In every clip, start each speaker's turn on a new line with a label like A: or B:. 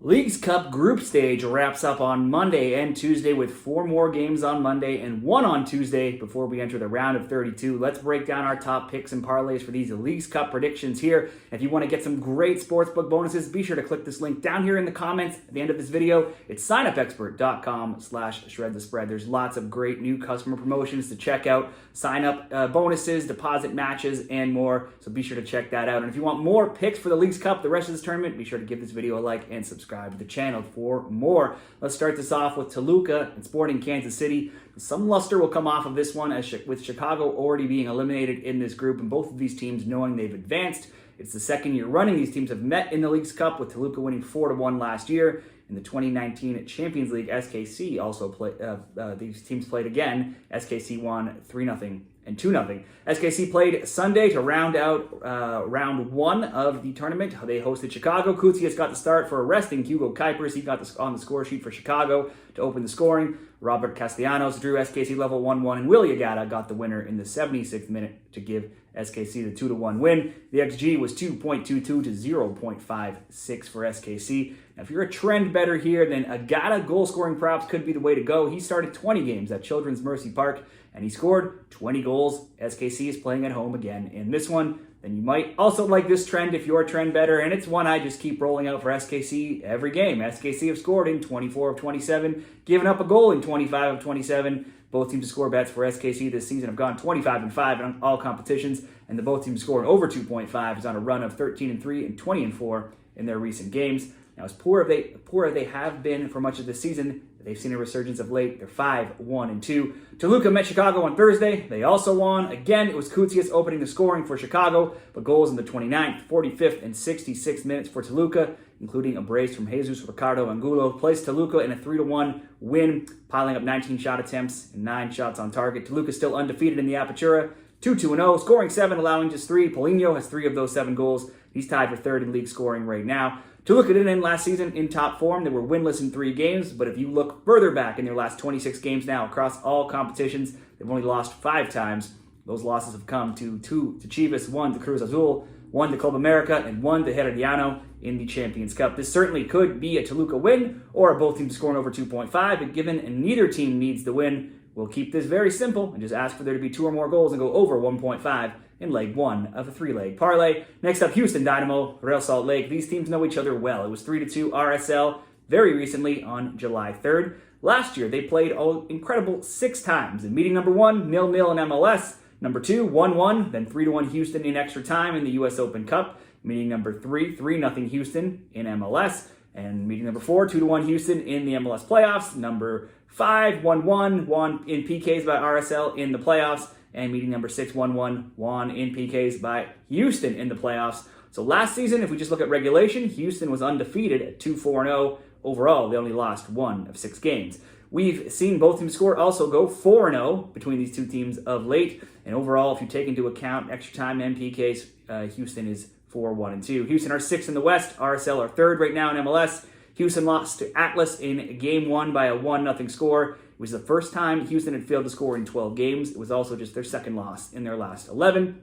A: Leagues Cup group stage wraps up on Monday and Tuesday with 4 more games on Monday and 1 on Tuesday before we enter the round of 32. Let's break down our top picks and parlays for these Leagues Cup predictions here. If you want to get some great sportsbook bonuses, be sure to click this link down here in the comments at the end of this video. It's signupexpert.com/shredthespread. There's lots of great new customer promotions to check out, sign up bonuses, deposit matches, and more. So be sure to check that out. And if you want more picks for the Leagues Cup, the rest of this tournament, be sure to give this video a like and subscribe to the channel for more. Let's start this off with Toluca and Sporting Kansas City. Some luster will come off of this one, with Chicago already being eliminated in this group and both of these teams knowing they've advanced. It's the second year running these teams have met in the Leagues Cup, with Toluca winning 4-1 last year. In the 2019 Champions League, SKC also played. These teams played again. SKC won 3-0 and 2-0. SKC played Sunday to round out round 1 of the tournament. They hosted Chicago. Kutsias got the start for arresting Hugo Kuipers. He got on the score sheet for Chicago to open the scoring. Robert Castellanos drew SKC level 1-1, and Willie Agata got the winner in the 76th minute to give SKC the 2-1 win. The XG was 2.22 to 0.56 for SKC. Now, if you're a trend better here, then Agata goal-scoring props could be the way to go. He started 20 games at Children's Mercy Park, and he scored 20 goals. SKC is playing at home again in this one. Then you might also like this trend if you're a trend better, and it's one I just keep rolling out for SKC every game. SKC have scored in 24 of 27, given up a goal in 25 of 27. Both teams to score bets for SKC this season have gone 25-5 in all competitions, and the both teams scoring over 2.5 is on a run of 13-3 and 20-4 in their recent games. Now, as poor as they have been for much of this season, they've seen a resurgence of late. They're 5-1-2. Toluca met Chicago on Thursday. They also won. Again, it was Kutsias opening the scoring for Chicago, but goals in the 29th, 45th, and 66th minutes for Toluca, including a brace from Jesus Ricardo Angulo, placed Toluca in a 3-1 win, piling up 19 shot attempts and 9 shots on target. Toluca still undefeated in the Apertura, 2-2-0, scoring 7, allowing just 3. Paulinho has 3 of those 7 goals. He's tied for 3rd in league scoring right now. Toluca didn't end last season in top form. They were winless in 3 games, but if you look further back in their last 26 games now across all competitions, they've only lost 5 times. Those losses have come to 2 to Chivas, 1 to Cruz Azul, 1 to Club America, and 1 to Herediano in the Champions Cup. This certainly could be a Toluca win or both teams scoring over 2.5, but given neither team needs the win, we'll keep this very simple and just ask for there to be 2 or more goals and go over 1.5 in leg 1 of a 3-leg parlay. Next up, Houston Dynamo, Real Salt Lake. These teams know each other well. It was 3-2 RSL very recently on July 3rd. Last year, they played an incredible 6 times. In meeting number 1, 0-0 in MLS. Number 2, 1-1, then 3-1 Houston in extra time in the US Open Cup. Meeting number 3, 3-0 Houston in MLS. And meeting number 4, 2-1 Houston in the MLS playoffs. Number 5, 1-1, won in PKs by RSL in the playoffs. And meeting number 6, 1-1, won in PKs by Houston in the playoffs. So last season, if we just look at regulation, Houston was undefeated at 2-4-0. Overall, they only lost 1 of 6 games. We've seen both teams score also go 4-0 between these 2 teams of late. And overall, if you take into account extra time and PKs, Houston is 4-1-2. Houston are 6th in the West. RSL are 3rd right now in MLS. Houston lost to Atlas in Game 1 by a 1-0 score. It was the first time Houston had failed to score in 12 games. It was also just their 2nd loss in their last 11.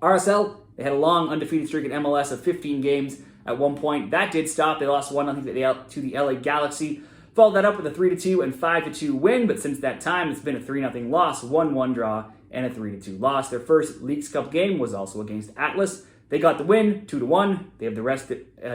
A: RSL, they had a long undefeated streak in MLS of 15 games at one point. That did stop. They lost 1-0 to the LA Galaxy. Followed that up with a 3-2 and 5-2 win, but since that time, it's been a 3-0 loss, 1-1 draw, and a 3-2 loss. Their first Leagues Cup game was also against Atlas. They got the win, 2-1. They have the rest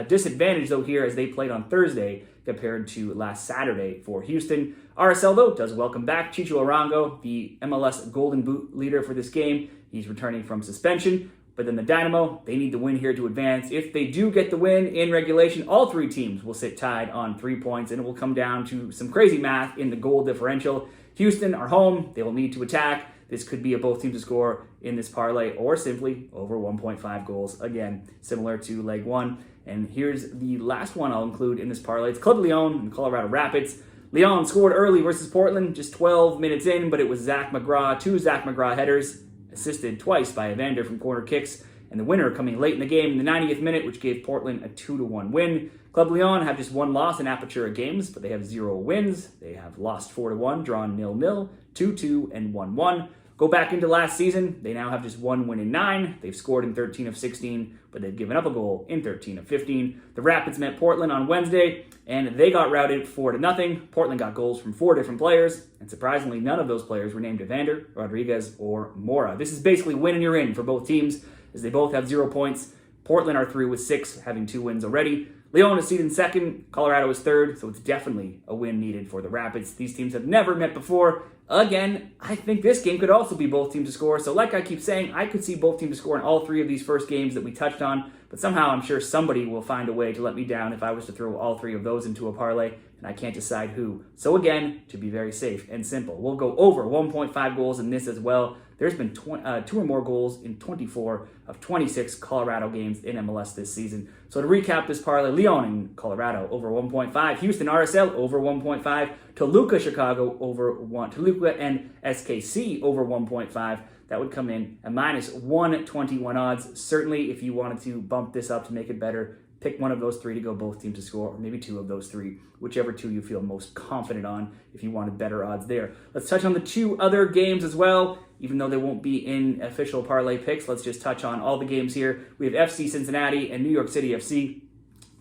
A: disadvantage, though, here as they played on Thursday compared to last Saturday for Houston. RSL, though, does welcome back Chicho Arango, the MLS Golden Boot leader for this game. He's returning from suspension. But then the Dynamo, they need the win here to advance. If they do get the win in regulation, all 3 teams will sit tied on 3 points, and it will come down to some crazy math in the goal differential. Houston are home. They will need to attack. This could be a both teams to score in this parlay or simply over 1.5 goals. Again, similar to leg 1. And here's the last one I'll include in this parlay. It's Club Leon and Colorado Rapids. Leon scored early versus Portland, just 12 minutes in, but it was 2 Zach McGraw headers, assisted twice by Evander from corner kicks, and the winner coming late in the game in the 90th minute, which gave Portland a 2-1 win. Club Leon have just 1 loss in Apertura games, but they have 0 wins. They have lost 4-1, drawn 0-0, 2-2, and 1-1. Go back into last season, they now have just 1 win in 9. They've scored in 13 of 16, but they've given up a goal in 13 of 15. The Rapids met Portland on Wednesday, and they got routed 4-0. Portland got goals from 4 different players, and surprisingly, none of those players were named Evander, Rodriguez, or Mora. This is basically win and you're in for both teams, as they both have 0 points. Portland are through with 6, having 2 wins already. Leon is seeded second, Colorado is third, so it's definitely a win needed for the Rapids. These teams have never met before. Again, I think this game could also be both teams to score. So like I keep saying, I could see both teams to score in all 3 of these first games that we touched on. But somehow I'm sure somebody will find a way to let me down if I was to throw all 3 of those into a parlay, and I can't decide who. So again, to be very safe and simple, we'll go over 1.5 goals in this as well. There's been 2 or more goals in 24 of 26 Colorado games in MLS this season. So to recap this parlay, Leon in Colorado over 1.5, Houston RSL over 1.5, Toluca Chicago over 1, Toluca and SKC over 1.5. That would come in at minus 121 odds. Certainly, if you wanted to bump this up to make it better, pick one of those 3 to go both teams to score, or maybe 2 of those 3, whichever 2 you feel most confident on if you wanted better odds there. Let's touch on the 2 other games as well. Even though they won't be in official parlay picks, let's just touch on all the games here. We have FC Cincinnati and New York City FC.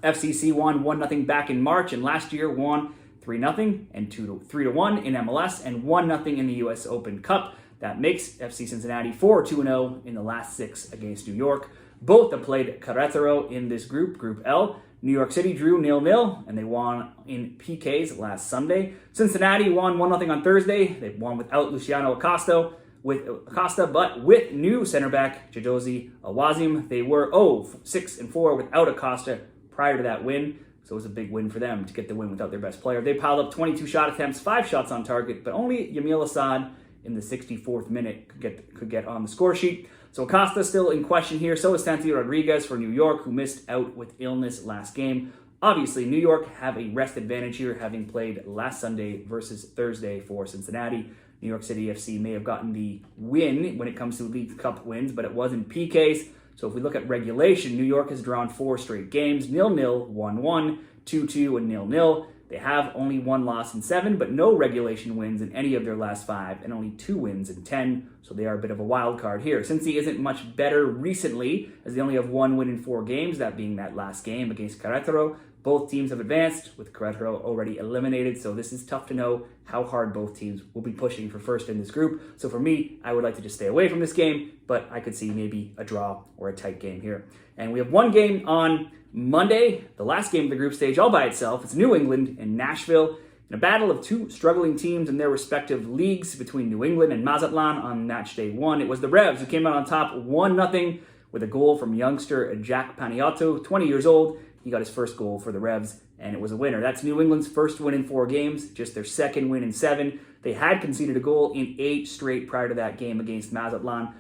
A: FCC won 1-0 back in March, and last year won 3-0 and 3-1 in MLS and 1-0 in the US Open Cup. That makes FC Cincinnati 4-2-0 in the last 6 against New York. Both have played Querétaro in this group, Group L. New York City drew 0-0, and they won in PKs last Sunday. Cincinnati won 1-0 on Thursday. They won without Luciano Acosta, but with new center back Jadozi Awazim. They were 6-4 without Acosta prior to that win. So it was a big win for them to get the win without their best player. They piled up 22 shot attempts, 5 shots on target, but only Yamil Assad in the 64th minute could get on the score sheet. So Acosta still in question here. So is Santi Rodriguez for New York, who missed out with illness last game. Obviously, New York have a rest advantage here, having played last Sunday versus Thursday for Cincinnati. New York City FC may have gotten the win when it comes to League Cup wins, but it was in PKs. So if we look at regulation, New York has drawn 4 straight games, 0-0, 1-1, 2-2, and 0-0. They have only 1 loss in 7, but no regulation wins in any of their last 5, and only 2 wins in 10, so they are a bit of a wild card here. Cincy isn't much better recently, as they only have 1 win in 4 games, that being that last game against Querétaro. Both teams have advanced, with Querétaro already eliminated, so this is tough to know how hard both teams will be pushing for first in this group. So for me, I would like to just stay away from this game, but I could see maybe a draw or a tight game here. And we have 1 game on Monday, the last game of the group stage all by itself. It's New England and Nashville in a battle of 2 struggling teams in their respective leagues between New England and Mazatlan on Matchday 1. It was the Revs who came out on top 1-0 with a goal from youngster Jack Paniotto, 20 years old. He got his first goal for the Revs, and it was a winner. That's New England's first win in 4 games, just their second win in 7. They had conceded a goal in 8 straight prior to that game against Mazatlan.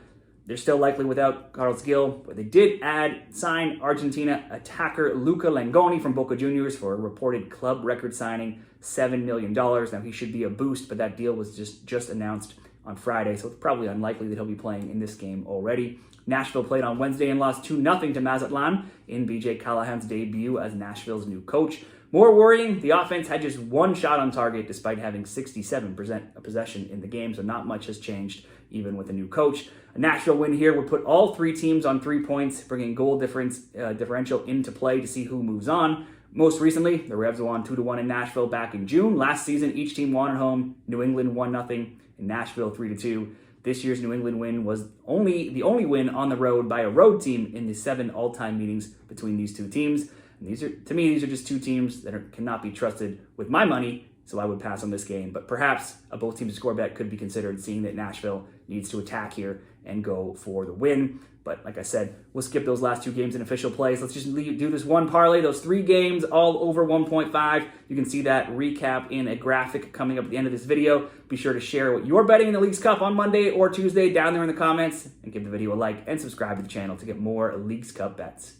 A: They're still likely without Carlos Gil, but they did sign Argentina attacker Luca Langoni from Boca Juniors for a reported club record signing, $7 million. Now, he should be a boost, but that deal was just announced on Friday, so it's probably unlikely that he'll be playing in this game already. Nashville played on Wednesday and lost 2-0 to Mazatlan in BJ Callahan's debut as Nashville's new coach. More worrying, the offense had just 1 shot on target despite having 67% possession in the game, so not much has changed even with a new coach. A Nashville win here would put all 3 teams on 3 points, bringing goal differential into play to see who moves on. Most recently, the Revs won 2-1 in Nashville back in June. Last season, each team won at home. New England 1-0, and Nashville 3-2. This year's New England win was the only win on the road by a road team in the 7 all-time meetings between these 2 teams. And to me, these are just 2 teams that cannot be trusted with my money, so I would pass on this game. But perhaps a both teams to score bet could be considered, seeing that Nashville needs to attack here and go for the win. But like I said, we'll skip those last 2 games in official plays. Let's just do this 1 parlay, those 3 games, all over 1.5. You can see that recap in a graphic coming up at the end of this video. Be sure to share what you're betting in the Leagues Cup on Monday or Tuesday down there in the comments, and give the video a like and subscribe to the channel to get more Leagues Cup bets.